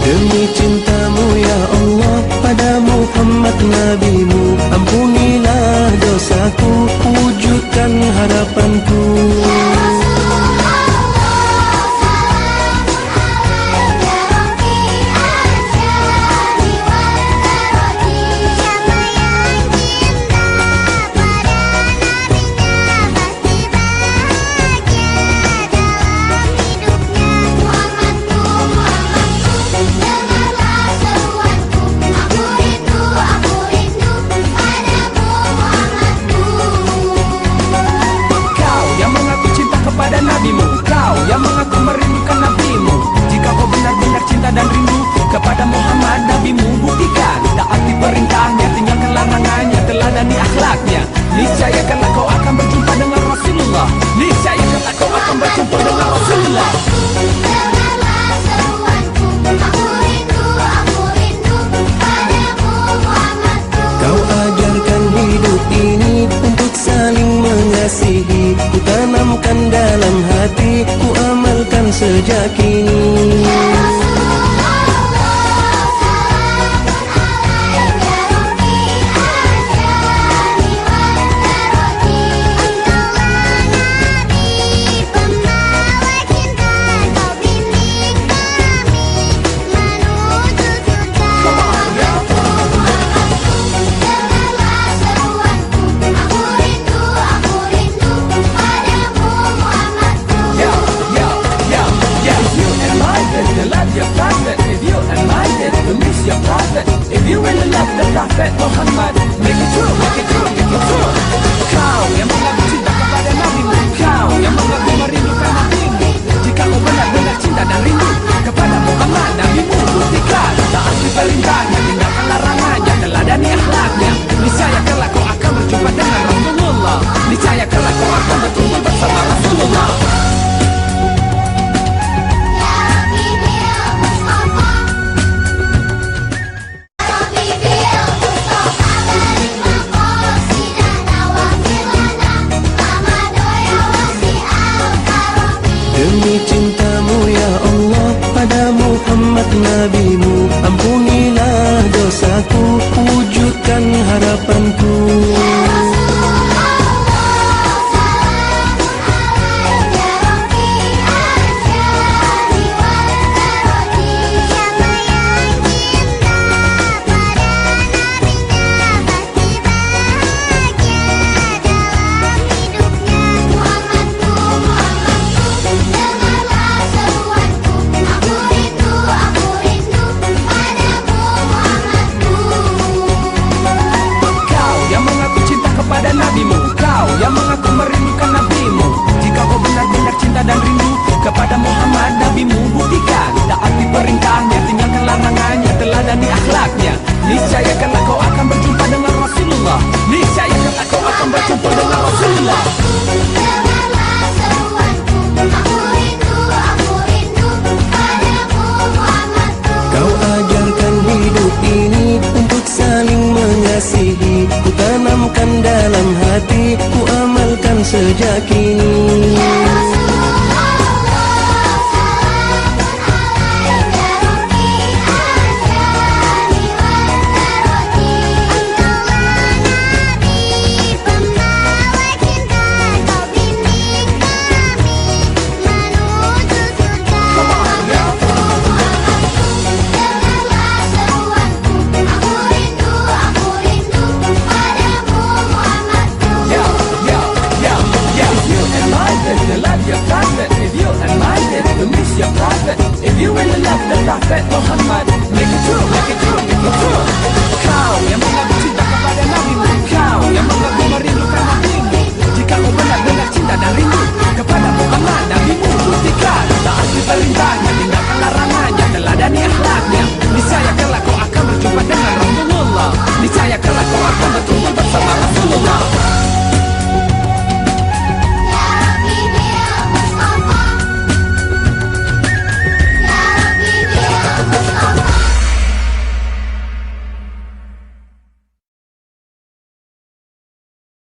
Demi cintamu ya Allah pada Muhammad nabimu, ampunilah dosaku, wujudkan harapanku. Kau yang mengaku merindukan nabimu, jika kau benar-benar cinta dan rindu kepada Muhammad nabimu, buktikan taati perintahnya, tinggalkan larangannya, teladani akhlaknya. Niscaya kelak kau akan berjumpa dengan Rasulullah. Niscaya kelak kau akan berjumpa dengan Rasulullah. Dengarlah seruanku, aku rindu padamu Muhammadku. Kau ajarkan hidup ini untuk saling mengasihi, ku tanamkan dalam hati, ku amalkan sejak kini. If you really love the Prophet Muhammad, make it true, make it true, make it true. Kau yang mengaku cinta kepada nabimu, kau yang mengaku merindukan nabimu, jika kau benar-benar cinta dan rindu kepada Muhammad nabimu, buktikan taati perintahnya, tinggalkan larangannya, teladani akhlaknya. Niscaya kelak kau akan berjumpa dengan Rasulullah. Niscaya kelak kau akan berjumpa bersama Rasulullah. Demi cintamu ya Allah pada Muhammad nabimu, ampunilah dosaku, wujudkan harapanku. Kau yang mengaku merindukan nabimu, jika kau benar-benar cinta dan rindu kepada Muhammad nabimu, buktikan taati perintahnya, tinggalkan larangannya, teladani akhlaknya. Niscaya kelak kau akan berjumpa dengan Rasulullah. Niscaya kelak kau akan berjumpa dengan Rasulullah. Dengarlah seruanku, aku rindu padamu Muhammadku. Kau ajarkan hidup ini untuk saling mengasihi, ku tanamkan dalam hati, ku amalkan sejak kini. If you really love the Prophet Muhammad,